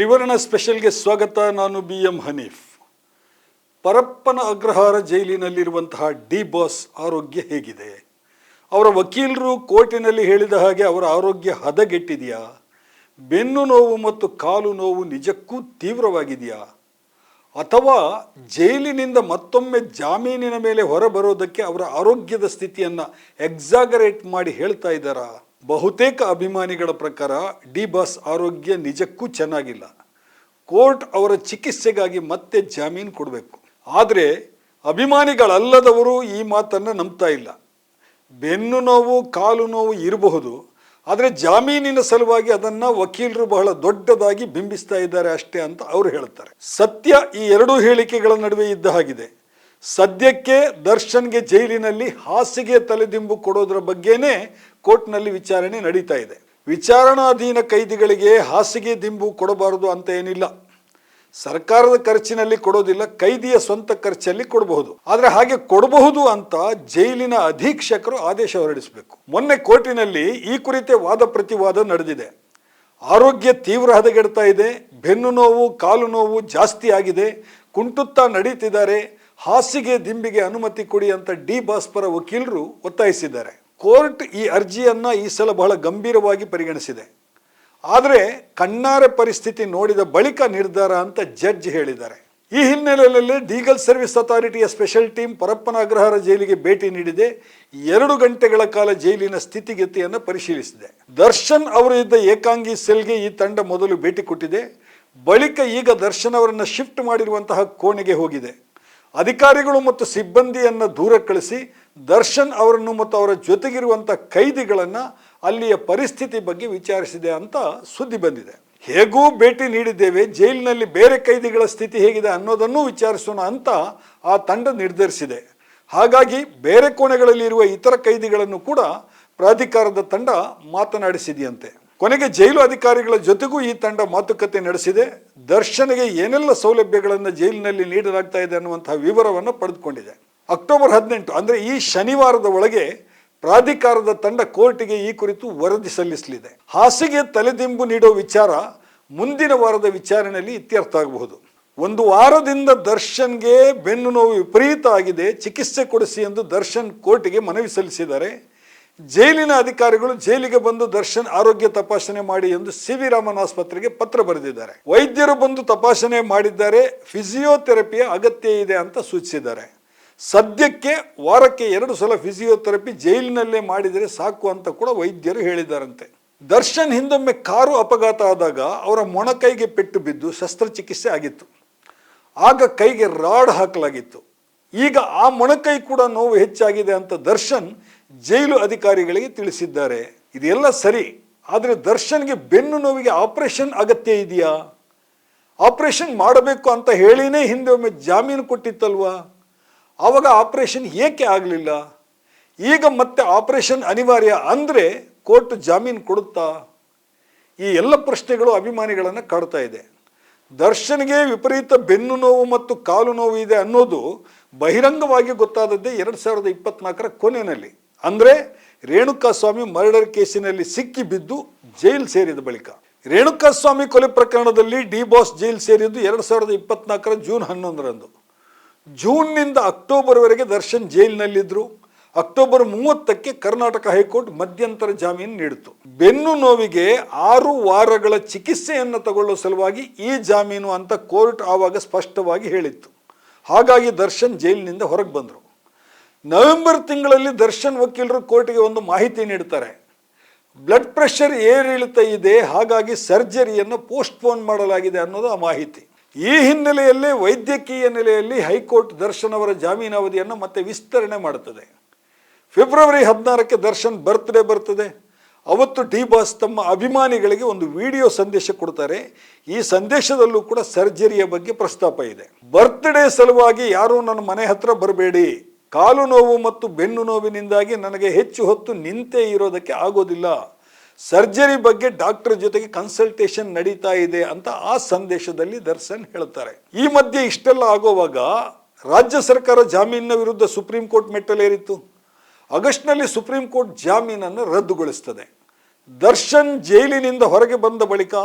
ತ್ರಿವರ್ಣ ಸ್ಪೆಷಲ್ಗೆ ಸ್ವಾಗತ. ನಾನು BM ಹನೀಫ್. ಪರಪ್ಪನ ಅಗ್ರಹಾರ ಜೈಲಿನಲ್ಲಿರುವಂತಹ ಡಿ ಬಾಸ್ ಆರೋಗ್ಯ ಹೇಗಿದೆ? ಅವರ ವಕೀಲರು ಕೋರ್ಟಿನಲ್ಲಿ ಹೇಳಿದ ಹಾಗೆ ಅವರ ಆರೋಗ್ಯ ಹದಗೆಟ್ಟಿದೆಯಾ? ಬೆನ್ನು ನೋವು ಮತ್ತು ಕಾಲು ನೋವು ನಿಜಕ್ಕೂ ತೀವ್ರವಾಗಿದೆಯಾ? ಅಥವಾ ಜೈಲಿನಿಂದ ಮತ್ತೊಮ್ಮೆ ಜಾಮೀನಿನ ಮೇಲೆ ಹೊರಬರೋದಕ್ಕೆ ಅವರ ಆರೋಗ್ಯದ ಸ್ಥಿತಿಯನ್ನು ಎಕ್ಸಾಗರೇಟ್ ಮಾಡಿ ಹೇಳ್ತಾ ಇದ್ದಾರಾ? ಬಹುತೇಕ ಅಭಿಮಾನಿಗಳ ಪ್ರಕಾರ ಡಿ ಬಾಸ್ ಆರೋಗ್ಯ ನಿಜಕ್ಕೂ ಚೆನ್ನಾಗಿಲ್ಲ. ಕೋರ್ಟ್ ಅವರ ಚಿಕಿತ್ಸೆಗಾಗಿ ಮತ್ತೆ ಜಾಮೀನು ಕೊಡಬೇಕು. ಆದರೆ ಅಭಿಮಾನಿಗಳಲ್ಲದವರು ಈ ಮಾತನ್ನು ನಂಬ್ತಾ ಇಲ್ಲ. ಬೆನ್ನು ನೋವು ಕಾಲು ನೋವು ಇರಬಹುದು, ಆದರೆ ಜಾಮೀನಿನ ಸಲುವಾಗಿ ಅದನ್ನು ವಕೀಲರು ಬಹಳ ದೊಡ್ಡದಾಗಿ ಬಿಂಬಿಸ್ತಾ ಇದ್ದಾರೆ ಅಷ್ಟೇ ಅಂತ ಅವರು ಹೇಳ್ತಾರೆ. ಸತ್ಯ ಈ ಎರಡೂ ಹೇಳಿಕೆಗಳ ನಡುವೆ ಇದ್ದ ಹಾಗಿದೆ. ಸದ್ಯಕ್ಕೆ ದರ್ಶನ್ಗೆ ಜೈಲಿನಲ್ಲಿ ಹಾಸಿಗೆ ತಲೆದಿಂಬು ಕೊಡೋದ್ರ ಬಗ್ಗೆನೇ ಕೋರ್ಟ್ನಲ್ಲಿ ವಿಚಾರಣೆ ನಡೀತಾ ಇದೆ. ವಿಚಾರಣಾಧೀನ ಕೈದಿಗಳಿಗೆ ಹಾಸಿಗೆ ದಿಂಬು ಕೊಡಬಾರದು ಅಂತ ಏನಿಲ್ಲ. ಸರ್ಕಾರದ ಖರ್ಚಿನಲ್ಲಿ ಕೊಡೋದಿಲ್ಲ, ಕೈದಿಯ ಸ್ವಂತ ಖರ್ಚಲ್ಲಿ ಕೊಡಬಹುದು. ಆದರೆ ಹಾಗೆ ಕೊಡಬಹುದು ಅಂತ ಜೈಲಿನ ಅಧೀಕ್ಷಕರು ಆದೇಶ ಹೊರಡಿಸಬೇಕು. ಮೊನ್ನೆ ಕೋರ್ಟಿನಲ್ಲಿ ಈ ಕುರಿತೆ ವಾದ ಪ್ರತಿವಾದ ನಡೆದಿದೆ. ಆರೋಗ್ಯ ತೀವ್ರ ಹದಗೆಡ್ತಾ ಇದೆ, ಬೆನ್ನು ನೋವು ಕಾಲು ನೋವು ಜಾಸ್ತಿ ಆಗಿದೆ, ಕುಂಟುತ್ತಾ ನಡೀತಿದ್ದಾರೆ, ಹಾಸಿಗೆ ದಿಂಬಿಗೆ ಅನುಮತಿ ಕೊಡಿ ಅಂತ ಡಿ ಬಾಸ್ ಪರ ವಕೀಲರು ಒತ್ತಾಯಿಸಿದ್ದಾರೆ. ಕೋರ್ಟ್ ಈ ಅರ್ಜಿಯನ್ನು ಈ ಸಲ ಬಹಳ ಗಂಭೀರವಾಗಿ ಪರಿಗಣಿಸಿದೆ. ಆದರೆ ಕಣ್ಣಾರೆ ಪರಿಸ್ಥಿತಿ ನೋಡಿದ ಬಳಿಕ ನಿರ್ಧಾರ ಅಂತ ಜಡ್ಜ್ ಹೇಳಿದ್ದಾರೆ. ಈ ಹಿನ್ನೆಲೆಯಲ್ಲಿ ಲೀಗಲ್ ಸರ್ವಿಸ್ ಅಥಾರಿಟಿಯ ಸ್ಪೆಷಲ್ ಟೀಮ್ ಪರಪ್ಪನ ಅಗ್ರಹಾರ ಜೈಲಿಗೆ ಭೇಟಿ ನೀಡಿದೆ. 2 ಗಂಟೆಗಳ ಕಾಲ ಜೈಲಿನ ಸ್ಥಿತಿಗತಿಯನ್ನು ಪರಿಶೀಲಿಸಿದೆ. ದರ್ಶನ್ ಅವರು ಇದ್ದ ಏಕಾಂಗಿ ಸೆಲ್ಗೆ ಈ ತಂಡ ಮೊದಲು ಭೇಟಿ ಕೊಟ್ಟಿದೆ. ಬಳಿಕ ಈಗ ದರ್ಶನ್ ಅವರನ್ನು ಶಿಫ್ಟ್ ಮಾಡಿರುವಂತಹ ಕೋಣೆಗೆ ಹೋಗಿದೆ. ಅಧಿಕಾರಿಗಳು ಮತ್ತು ಸಿಬ್ಬಂದಿಯನ್ನು ದೂರ ಕಳಿಸಿ ದರ್ಶನ್ ಅವರನ್ನು ಮತ್ತು ಅವರ ಜೊತೆಗಿರುವಂಥ ಕೈದಿಗಳನ್ನು ಅಲ್ಲಿಯ ಪರಿಸ್ಥಿತಿ ಬಗ್ಗೆ ವಿಚಾರಿಸಿದೆ ಅಂತ ಸುದ್ದಿ ಬಂದಿದೆ. ಹೇಗೂ ಭೇಟಿ ನೀಡಿದ್ದೇವೆ, ಜೈಲಿನಲ್ಲಿ ಬೇರೆ ಕೈದಿಗಳ ಸ್ಥಿತಿ ಹೇಗಿದೆ ಅನ್ನೋದನ್ನು ವಿಚಾರಿಸೋಣ ಅಂತ ಆ ತಂಡ ನಿರ್ಧರಿಸಿದೆ. ಹಾಗಾಗಿ ಬೇರೆ ಕೋಣೆಗಳಲ್ಲಿ ಇರುವ ಇತರ ಕೈದಿಗಳನ್ನು ಕೂಡ ಪ್ರಾಧಿಕಾರದ ತಂಡ ಮಾತನಾಡಿಸಿದೆಯಂತೆ. ಕೊನೆಗೆ ಜೈಲು ಅಧಿಕಾರಿಗಳ ಜೊತೆಗೂ ಈ ತಂಡ ಮಾತುಕತೆ ನಡೆಸಿದೆ. ದರ್ಶನ್ಗೆ ಏನೆಲ್ಲ ಸೌಲಭ್ಯಗಳನ್ನು ಜೈಲಿನಲ್ಲಿ ನೀಡಲಾಗ್ತಾ ಇದೆ ಅನ್ನುವಂತಹ ವಿವರವನ್ನು ಪಡೆದುಕೊಂಡಿದೆ. ಅಕ್ಟೋಬರ್ 18 ಅಂದರೆ ಈ ಶನಿವಾರದ ಒಳಗೆ ಪ್ರಾಧಿಕಾರದ ತಂಡ ಕೋರ್ಟಿಗೆ ಈ ಕುರಿತು ವರದಿ ಸಲ್ಲಿಸಲಿದೆ. ಹಾಸಿಗೆ ತಲೆದಿಂಬು ನೀಡೋ ವಿಚಾರ ಮುಂದಿನ ವಾರದ ವಿಚಾರಣೆಯಲ್ಲಿ ಇತ್ಯರ್ಥ ಆಗಬಹುದು. 1 ವಾರದಿಂದ ದರ್ಶನ್ಗೆ ಬೆನ್ನು ನೋವು ವಿಪರೀತ ಆಗಿದೆ, ಚಿಕಿತ್ಸೆ ಕೊಡಿಸಿ ಎಂದು ದರ್ಶನ್ ಕೋರ್ಟಿಗೆ ಮನವಿ ಸಲ್ಲಿಸಿದ್ದಾರೆ. ಜೈಲಿನ ಅಧಿಕಾರಿಗಳು ಜೈಲಿಗೆ ಬಂದು ದರ್ಶನ್ ಆರೋಗ್ಯ ತಪಾಸಣೆ ಮಾಡಿ ಎಂದು ಸಿ ವಿ ರಾಮನ್ ಆಸ್ಪತ್ರೆಗೆ ಪತ್ರ ಬರೆದಿದ್ದಾರೆ. ವೈದ್ಯರು ಬಂದು ತಪಾಸಣೆ ಮಾಡಿದ್ದಾರೆ, ಫಿಸಿಯೋಥೆರಪಿಯ ಅಗತ್ಯ ಇದೆ ಅಂತ ಸೂಚಿಸಿದ್ದಾರೆ. ಸದ್ಯಕ್ಕೆ ವಾರಕ್ಕೆ 2 ಸಲ ಫಿಸಿಯೋಥೆರಪಿ ಜೈಲಿನಲ್ಲೇ ಮಾಡಿದರೆ ಸಾಕು ಅಂತ ಕೂಡ ವೈದ್ಯರು ಹೇಳಿದ್ದಾರಂತೆ. ದರ್ಶನ್ ಹಿಂದೊಮ್ಮೆ ಕಾರು ಅಪಘಾತ ಆದಾಗ ಅವರ ಮೊಣಕೈಗೆ ಪೆಟ್ಟು ಬಿದ್ದು ಶಸ್ತ್ರಚಿಕಿತ್ಸೆ ಆಗಿತ್ತು. ಆಗ ಕೈಗೆ ರಾಡ್ ಹಾಕಲಾಗಿತ್ತು. ಈಗ ಆ ಮೊಣಕೈ ಕೂಡ ನೋವು ಹೆಚ್ಚಾಗಿದೆ ಅಂತ ದರ್ಶನ್ ಜೈಲು ಅಧಿಕಾರಿಗಳಿಗೆ ತಿಳಿಸಿದ್ದಾರೆ. ಇದೆಲ್ಲ ಸರಿ, ಆದರೆ ದರ್ಶನ್ಗೆ ಬೆನ್ನು ನೋವಿಗೆ ಆಪರೇಷನ್ ಅಗತ್ಯ ಇದೆಯಾ? ಆಪರೇಷನ್ ಮಾಡಬೇಕು ಅಂತ ಹೇಳಿನೇ ಹಿಂದೆ ಒಮ್ಮೆ ಜಾಮೀನು ಕೊಟ್ಟಿತ್ತಲ್ವಾ? ಆವಾಗ ಆಪರೇಷನ್ ಏಕೆ ಆಗಲಿಲ್ಲ? ಈಗ ಮತ್ತೆ ಆಪರೇಷನ್ ಅನಿವಾರ್ಯ ಅಂದರೆ ಕೋರ್ಟ್ ಜಾಮೀನು ಕೊಡುತ್ತಾ? ಈ ಎಲ್ಲ ಪ್ರಶ್ನೆಗಳು ಅಭಿಮಾನಿಗಳನ್ನು ಕಾಡ್ತಾ ಇದೆ. ದರ್ಶನ್ಗೆ ವಿಪರೀತ ಬೆನ್ನು ನೋವು ಮತ್ತು ಕಾಲು ನೋವು ಇದೆ ಅನ್ನೋದು ಬಹಿರಂಗವಾಗಿ ಗೊತ್ತಾದದ್ದೇ 2024ರ ಕೊನೆಯಲ್ಲಿ. ಅಂದರೆ ರೇಣುಕಾಸ್ವಾಮಿ ಮರ್ಡರ್ ಕೇಸಿನಲ್ಲಿ ಸಿಕ್ಕಿ ಬಿದ್ದು ಜೈಲು ಸೇರಿದ ಬಳಿಕ. ರೇಣುಕಾಸ್ವಾಮಿ ಕೊಲೆ ಪ್ರಕರಣದಲ್ಲಿ ಡಿ ಬಾಸ್ ಜೈಲು ಸೇರಿದ್ದು 2024ರ ಜೂನ್ 11ರಂದು. ಜೂನ್ನಿಂದ ಅಕ್ಟೋಬರ್ವರೆಗೆ ದರ್ಶನ್ ಜೈಲಿನಲ್ಲಿದ್ದರು. ಅಕ್ಟೋಬರ್ 30ಕ್ಕೆ ಕರ್ನಾಟಕ ಹೈಕೋರ್ಟ್ ಮಧ್ಯಂತರ ಜಾಮೀನು ನೀಡಿತು. ಬೆನ್ನು ನೋವಿಗೆ 6 ವಾರಗಳ ಚಿಕಿತ್ಸೆಯನ್ನು ತಗೊಳ್ಳೋ ಸಲುವಾಗಿ ಈ ಜಾಮೀನು ಅಂತ ಕೋರ್ಟ್ ಆವಾಗ ಸ್ಪಷ್ಟವಾಗಿ ಹೇಳಿತ್ತು. ಹಾಗಾಗಿ ದರ್ಶನ್ ಜೈಲಿನಿಂದ ಹೊರಗೆ ಬಂದರು. ನವೆಂಬರ್ ತಿಂಗಳಲ್ಲಿ ದರ್ಶನ್ ವಕೀಲರು ಕೋರ್ಟಿಗೆ ಒಂದು ಮಾಹಿತಿ ನೀಡ್ತಾರೆ. ಬ್ಲಡ್ ಪ್ರೆಷರ್ ಏರಿಳಿತ ಇದೆ, ಹಾಗಾಗಿ ಸರ್ಜರಿಯನ್ನು ಪೋಸ್ಟ್ಪೋನ್ ಮಾಡಲಾಗಿದೆ ಅನ್ನೋದು ಆ ಮಾಹಿತಿ. ಈ ಹಿನ್ನೆಲೆಯಲ್ಲಿ ವೈದ್ಯಕೀಯ ನೆಲೆಯಲ್ಲಿ ಹೈಕೋರ್ಟ್ ದರ್ಶನ್ ಅವರ ಜಾಮೀನಾವಧಿಯನ್ನು ಮತ್ತೆ ವಿಸ್ತರಣೆ ಮಾಡುತ್ತದೆ. ಫೆಬ್ರವರಿ 16ಕ್ಕೆ ದರ್ಶನ್ ಬರ್ತ್ಡೇ ಬರ್ತದೆ. ಅವತ್ತು ಡಿ ಬಾಸ್ ತಮ್ಮ ಅಭಿಮಾನಿಗಳಿಗೆ ಒಂದು ವಿಡಿಯೋ ಸಂದೇಶ ಕೊಡ್ತಾರೆ. ಈ ಸಂದೇಶದಲ್ಲೂ ಕೂಡ ಸರ್ಜರಿಯ ಬಗ್ಗೆ ಪ್ರಸ್ತಾಪ ಇದೆ. ಬರ್ತ್ಡೇ ಸಲುವಾಗಿ ಯಾರೂ ನನ್ನ ಮನೆ ಹತ್ರ ಬರಬೇಡಿ, ಕಾಲು ನೋವು ಮತ್ತು ಬೆನ್ನು ನೋವಿನಿಂದಾಗಿ ನನಗೆ ಹೆಚ್ಚು ಹೊತ್ತು ನಿಂತೇ ಇರೋದಕ್ಕೆ ಆಗೋದಿಲ್ಲ, ಸರ್ಜರಿ ಬಗ್ಗೆ ಡಾಕ್ಟರ್ ಜೊತೆಗೆ ಕನ್ಸಲ್ಟೇಷನ್ ನಡೀತಾ ಇದೆ ಅಂತ ಆ ಸಂದೇಶದಲ್ಲಿ ದರ್ಶನ್ ಹೇಳ್ತಾರೆ. ಈ ಮಧ್ಯೆ ಇಷ್ಟೆಲ್ಲ ಆಗೋವಾಗ ರಾಜ್ಯ ಸರ್ಕಾರ ಜಾಮೀನಿನ ವಿರುದ್ಧ ಸುಪ್ರೀಂ ಕೋರ್ಟ್ ಮೆಟ್ಟಲೇರಿತ್ತು. ಆಗಸ್ಟ್ನಲ್ಲಿ ಸುಪ್ರೀಂ ಕೋರ್ಟ್ ಜಾಮೀನನ್ನು ರದ್ದುಗೊಳಿಸುತ್ತದೆ. ದರ್ಶನ್ ಜೈಲಿನಿಂದ ಹೊರಗೆ ಬಂದ ಬಳಿಕ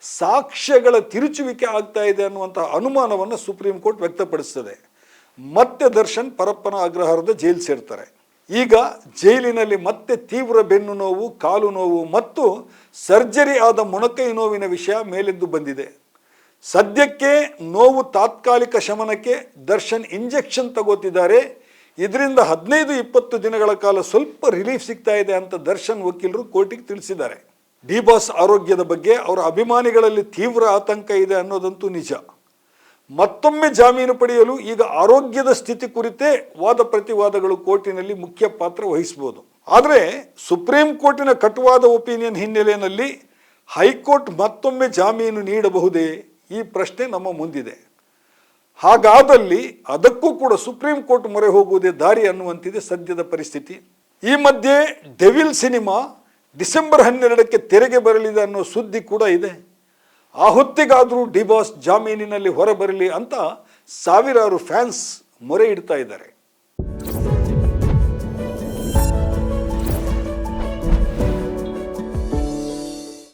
ಸಾಕ್ಷ್ಯಗಳ ತಿರುಚುವಿಕೆ ಆಗ್ತಾ ಇದೆ ಅನ್ನುವಂತಹ ಅನುಮಾನವನ್ನು ಸುಪ್ರೀಂ ಕೋರ್ಟ್ ವ್ಯಕ್ತಪಡಿಸ್ತದೆ. ಮತ್ತೆ ದರ್ಶನ್ ಪರಪ್ಪನ ಅಗ್ರಹಾರದ ಜೈಲು ಸೇರ್ತಾರೆ. ಈಗ ಜೈಲಿನಲ್ಲಿ ಮತ್ತೆ ತೀವ್ರ ಬೆನ್ನು ನೋವು, ಕಾಲು ನೋವು ಮತ್ತು ಸರ್ಜರಿ ಆದ ಮೊಣಕೈ ನೋವಿನ ವಿಷಯ ಮೇಲೆದ್ದು ಬಂದಿದೆ. ಸದ್ಯಕ್ಕೆ ನೋವು ತಾತ್ಕಾಲಿಕ ಶಮನಕ್ಕೆ ದರ್ಶನ್ ಇಂಜೆಕ್ಷನ್ ತಗೋತಿದ್ದಾರೆ. ಇದರಿಂದ 15-20 ದಿನಗಳ ಕಾಲ ಸ್ವಲ್ಪ ರಿಲೀಫ್ ಸಿಗ್ತಾ ಇದೆ ಅಂತ ದರ್ಶನ್ ವಕೀಲರು ಕೋರ್ಟಿಗೆ ತಿಳಿಸಿದ್ದಾರೆ. ಡಿ ಬಾಸ್ ಆರೋಗ್ಯದ ಬಗ್ಗೆ ಅವರ ಅಭಿಮಾನಿಗಳಲ್ಲಿ ತೀವ್ರ ಆತಂಕ ಇದೆ ಅನ್ನೋದಂತೂ ನಿಜ. ಮತ್ತೊಮ್ಮೆ ಜಾಮೀನು ಪಡೆಯಲು ಈಗ ಆರೋಗ್ಯದ ಸ್ಥಿತಿ ಕುರಿತೇ ವಾದ ಪ್ರತಿವಾದಗಳು ಕೋರ್ಟಿನಲ್ಲಿ ಮುಖ್ಯ ಪಾತ್ರ ವಹಿಸಬಹುದು. ಆದರೆ ಸುಪ್ರೀಂ ಕೋರ್ಟಿನ ಕಟುವಾದ ಒಪಿನಿಯನ್ ಹಿನ್ನೆಲೆಯಲ್ಲಿ ಹೈಕೋರ್ಟ್ ಮತ್ತೊಮ್ಮೆ ಜಾಮೀನು ನೀಡಬಹುದೇ? ಈ ಪ್ರಶ್ನೆ ನಮ್ಮ ಮುಂದಿದೆ. ಹಾಗಾದಲ್ಲಿ ಅದಕ್ಕೂ ಕೂಡ ಸುಪ್ರೀಂ ಕೋರ್ಟ್ ಮೊರೆ ಹೋಗುವುದೇ ದಾರಿ ಅನ್ನುವಂತಿದೆ ಸದ್ಯದ ಪರಿಸ್ಥಿತಿ. ಈ ಮಧ್ಯೆ ಡೆವಿಲ್ ಸಿನಿಮಾ ಡಿಸೆಂಬರ್ 12ಕ್ಕೆ ತೆರೆಗೆ ಬರಲಿದೆ ಅನ್ನೋ ಸುದ್ದಿ ಕೂಡ ಇದೆ. ಆ ಹೊತ್ತಿಗಾದರೂ ಡಿ ಬಾಸ್ ಜಾಮೀನಿನಲ್ಲಿ ಹೊರಬರಲಿ ಅಂತ ಸಾವಿರಾರು ಫ್ಯಾನ್ಸ್ ಮೊರೆ ಇಡ್ತಾ ಇದ್ದಾರೆ.